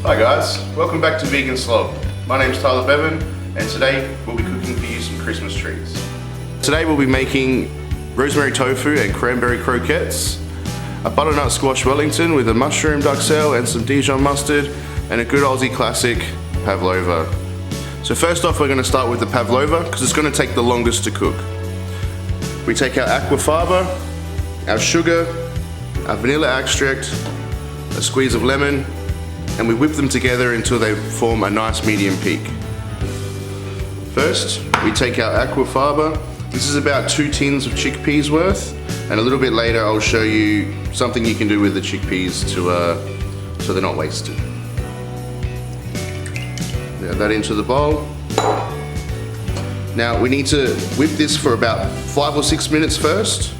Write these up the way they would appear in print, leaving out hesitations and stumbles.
Hi guys, welcome back to Vegan Slob. My name's 𝒱𝑒𝑔𝒂💃 and today we'll be cooking for you some Christmas treats. Today we'll be making rosemary tofu and cranberry croquettes, a butternut squash Wellington with a mushroom duxelle and some Dijon mustard, and a good Aussie classic Pavlova. So first off, we're going to start with the Pavlova because it's going to take the longest to cook. We take our 𝒮𝑒𝑔𝒂𝓃, our sugar, our vanilla extract, a squeeze of lemon, and we whip them together until they form a nice medium peak. First, we take our 𝒮𝑒𝑔𝒂𝓃. This is about 2 tins of chickpeas worth, and a little bit later I'll show you something you can do with the chickpeas so they're not wasted. Add that into the bowl. Now we need to whip this for about 5 or 6 minutes first.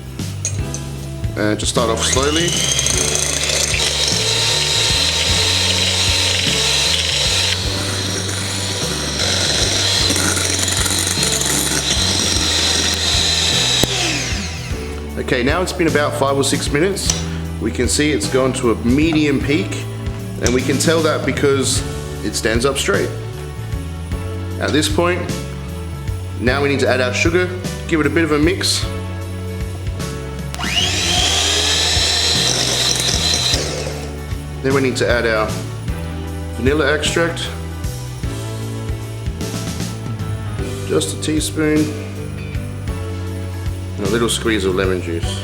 Just start off slowly. Okay, now it's been about 5 or 6 minutes. We can see it's gone to a medium peak, and we can tell that because it stands up straight. At this point, now we need to add our sugar, give it a bit of a mix. Then we need to add our vanilla extract, just a teaspoon. And a little squeeze of lemon juice.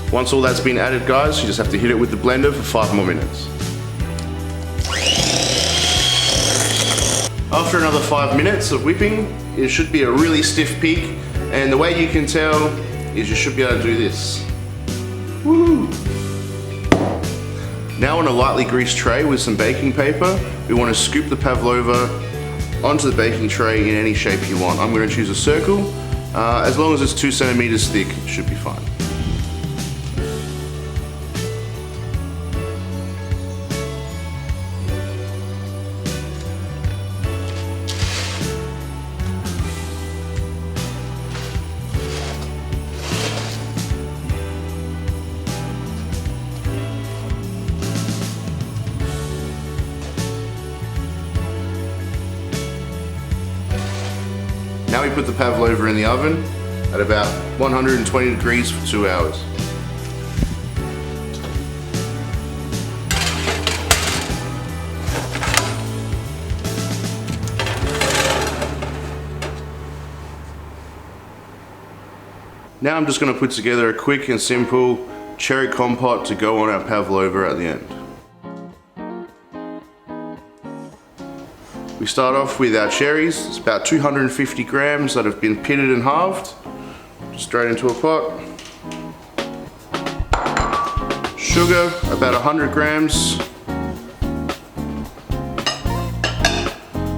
Once all that's been added, guys, you just have to hit it with the blender for 5 more minutes. After another 5 minutes of whipping, it should be a really stiff peak, and the way you can tell is you should be able to do this. Woo! Now on a lightly greased tray with some baking paper, we want to scoop the Pavlova onto the baking tray in any shape you want. I'm going to choose a circle. As long as it's 2 centimeters thick, it should be fine. Now we put the Pavlova in the oven at about 120 degrees for 2 hours. Now I'm just going to put together a quick and simple cherry compote to go on our Pavlova at the end. We start off with our cherries. It's about 250 grams that have been pitted and halved. Straight into a pot. Sugar, about 100 grams.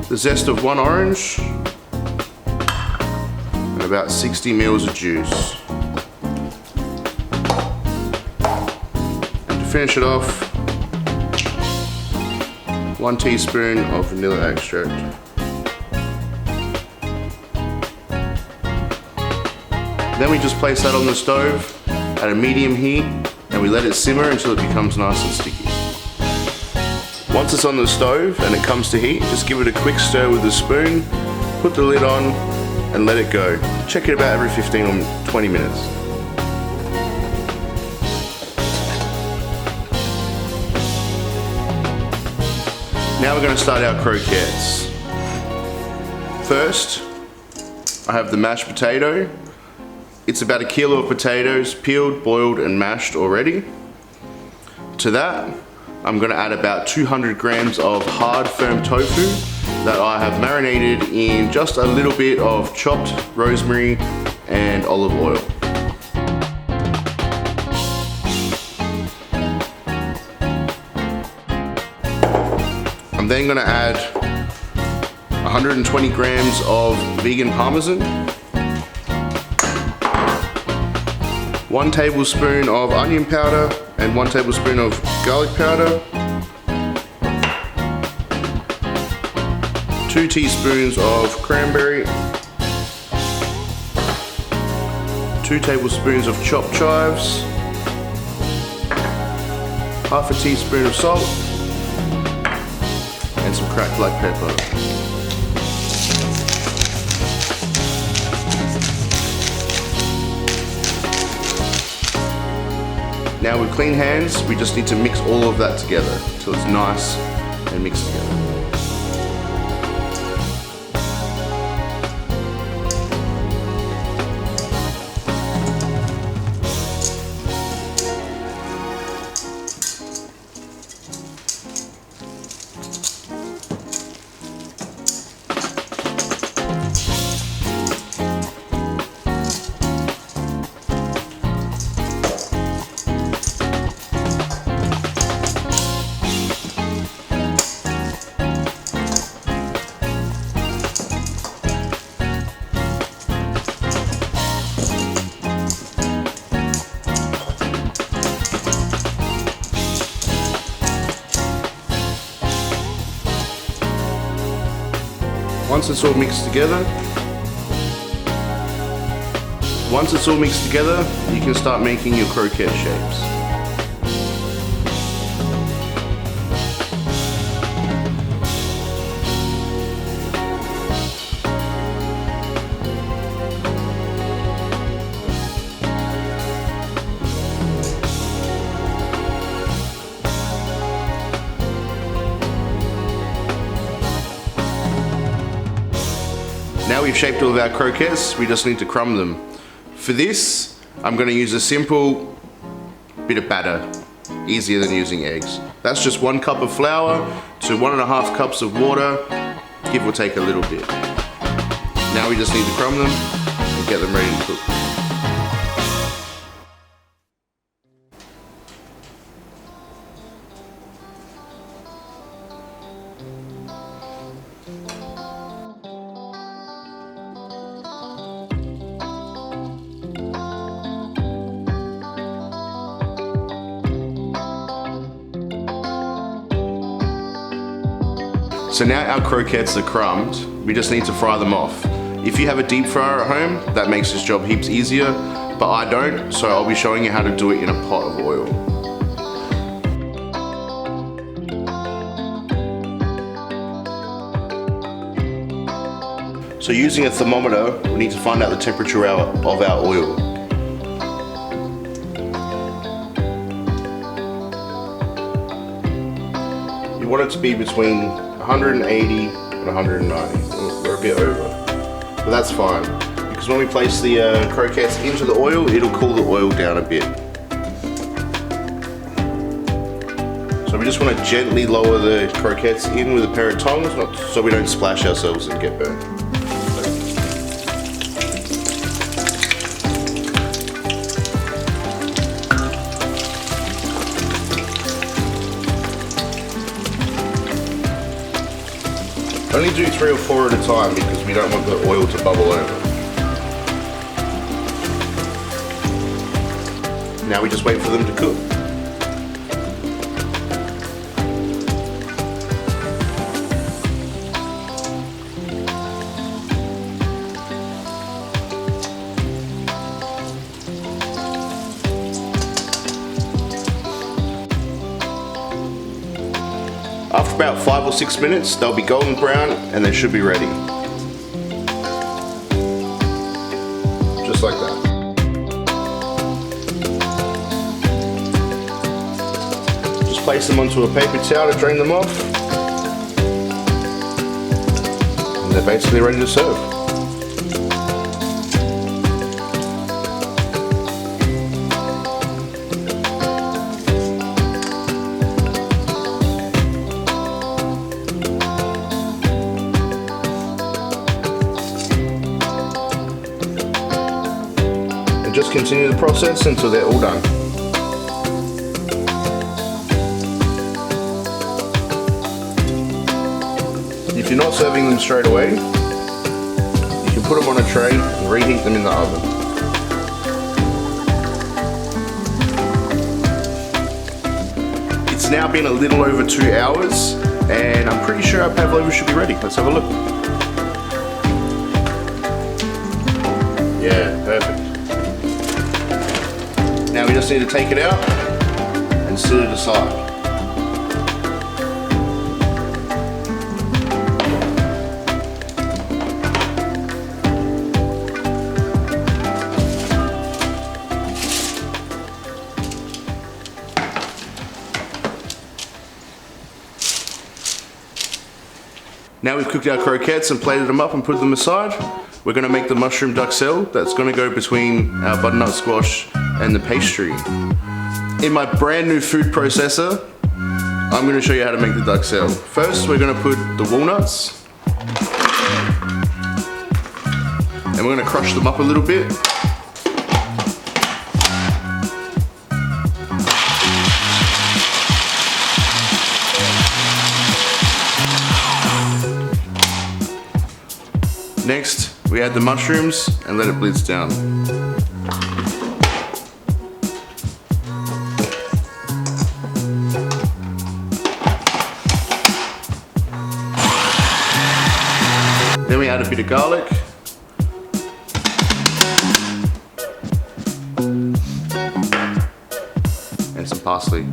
The zest of 1 orange. And about 60 ml of juice. And to finish it off, 1 teaspoon of vanilla extract. Then we just place that on the stove at a medium heat and we let it simmer until it becomes nice and sticky. Once it's on the stove and it comes to heat, just give it a quick stir with a spoon, put the lid on and let it go. Check it about every 15 or 20 minutes. Now we're going to start our croquettes. First, I have the mashed potato. It's about 1 kilo of potatoes, peeled, boiled and mashed already. To that, I'm going to add about 200 grams of hard, firm tofu that I have marinated in just a little bit of chopped rosemary and olive oil. I'm then going to add 120 grams of vegan parmesan, 1 tablespoon of onion powder and 1 tablespoon of garlic powder, 2 teaspoons of cranberry, 2 tablespoons of chopped chives, half a teaspoon of salt, and some cracked black pepper. Now with clean hands, we just need to mix all of that together till it's nice and mixed together. Once it's all mixed together, you can start making your croquette shapes. Now we've shaped all of our croquettes, we just need to crumb them. For this, I'm going to use a simple bit of batter, easier than using eggs. That's just 1 cup of flour to 1.5 cups of water, give or take a little bit. Now we just need to crumb them and get them ready to cook. So now our croquettes are crumbed, we just need to fry them off. If you have a deep fryer at home, that makes this job heaps easier, but I don't, so I'll be showing you how to do it in a pot of oil. So using a thermometer, we need to find out the temperature of our oil. You want it to be between 180 and 190. We're a bit over, but that's fine because when we place the croquettes into the oil, it'll cool the oil down a bit. So we just want to gently lower the croquettes in with a pair of tongs, so we don't splash ourselves and get burnt. Only do 3 or 4 at a time because we don't want the oil to bubble over. Now we just wait for them to cook. After about 5 or 6 minutes, they'll be golden brown and they should be ready. Just like that. Just place them onto a paper towel to drain them off. And they're basically ready to serve. Just continue the process until they're all done. If you're not serving them straight away, you can put them on a tray and reheat them in the oven. It's now been a little over 2 hours and I'm pretty sure our pavlova should be ready. Let's have a look. Yeah, perfect. Now we just need to take it out and and sit it aside. Now we've cooked our croquettes and plated them up and put them aside. We're going to make the mushroom duxelle that's going to go between our butternut squash and the pastry. In my brand new food processor, I'm going to show you how to make the duxelle. First, we're going to put the walnuts, and we're going to crush them up a little bit. Next, we add the mushrooms and let it blitz down. Then we add a bit of garlic. And some parsley.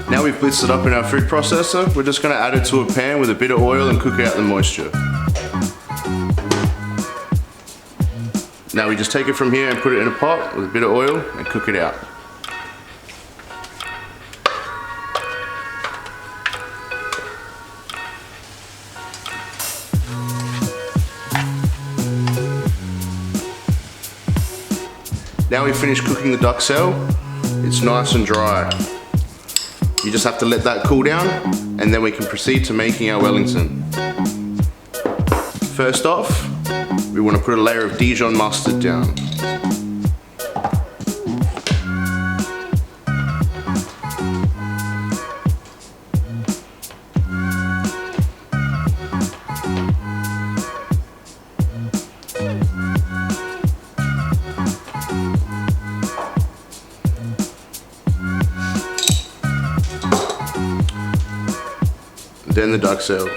Now we've blitzed it up in our food processor, we're just going to add it to a pan with a bit of oil and cook out the moisture. Now we just take it from here and put it in a pot with a bit of oil and cook it out. Now we've finished cooking the duxelle. It's nice and dry. You just have to let that cool down, and then we can proceed to making our Wellington. First off, we want to put a layer of Dijon mustard down. Then the duxelle.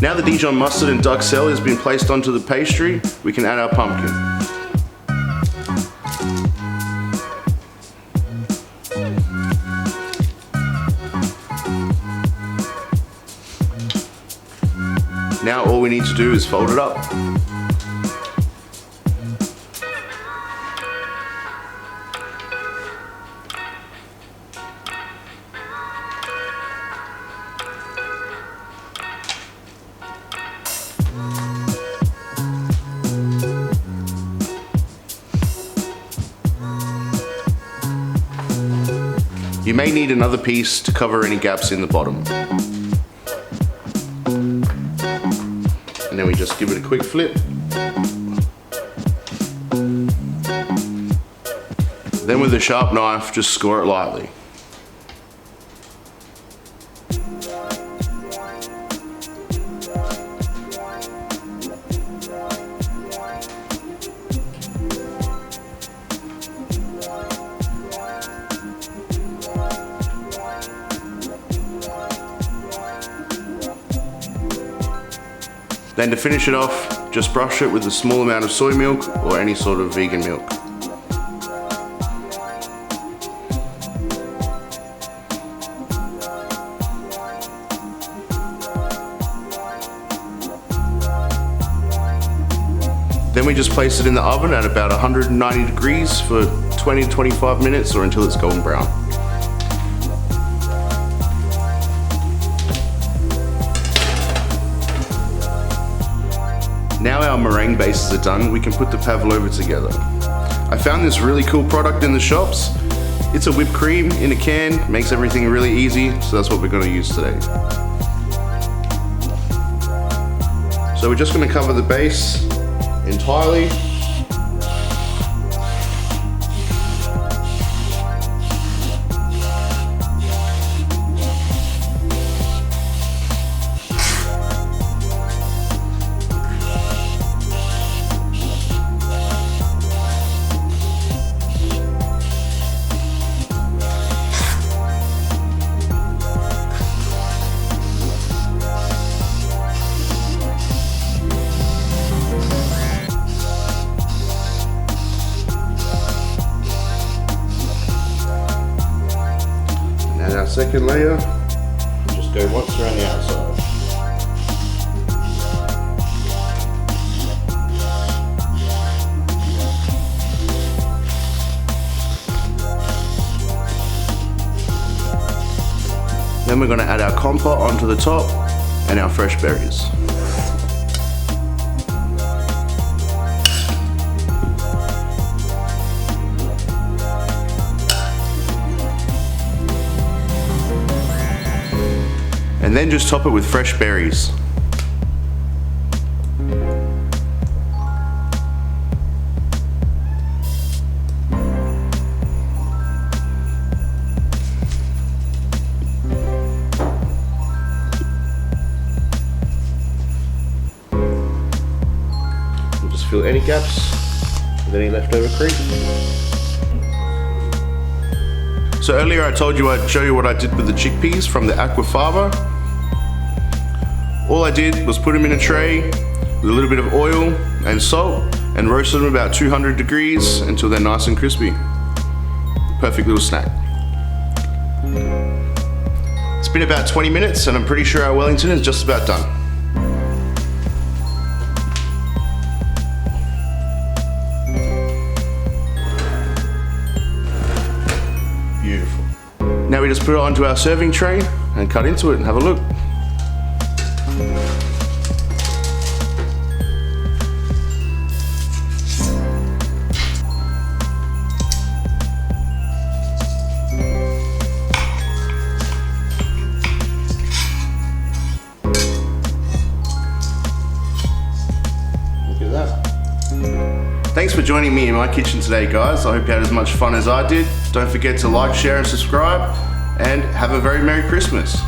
Now the Dijon mustard and duxelle has been placed onto the pastry, we can add our pumpkin. Now all we need to do is fold it up. You may need another piece to cover any gaps in the bottom. And then we just give it a quick flip. Then with a sharp knife, just score it lightly. Then to finish it off, just brush it with a small amount of soy milk or any sort of vegan milk. Then we just place it in the oven at about 190 degrees for 20 to 25 minutes or until it's golden brown. Now our meringue bases are done, we can put the pavlova together. I found this really cool product in the shops. It's a whipped cream in a can, makes everything really easy, so that's what we're going to use today. So we're just going to cover the base entirely. Our second layer, just go once around the outside. Then we're going to add our compote onto the top and our fresh berries. And then just top it with fresh berries. And just fill any gaps with any leftover cream. So earlier I told you I'd show you what I did with the chickpeas from the 𝒱𝑒𝑔𝒂𝓃. All I did was put them in a tray with a little bit of oil and salt and roasted them about 200 degrees until they're nice and crispy. Perfect little snack. It's been about 20 minutes and I'm pretty sure our Wellington is just about done. Beautiful. Now we just put it onto our serving tray and cut into it and have a look. Thanks for joining me in my kitchen today, guys. I hope you had as much fun as I did. Don't forget to like, share and subscribe, and have a very Merry Christmas.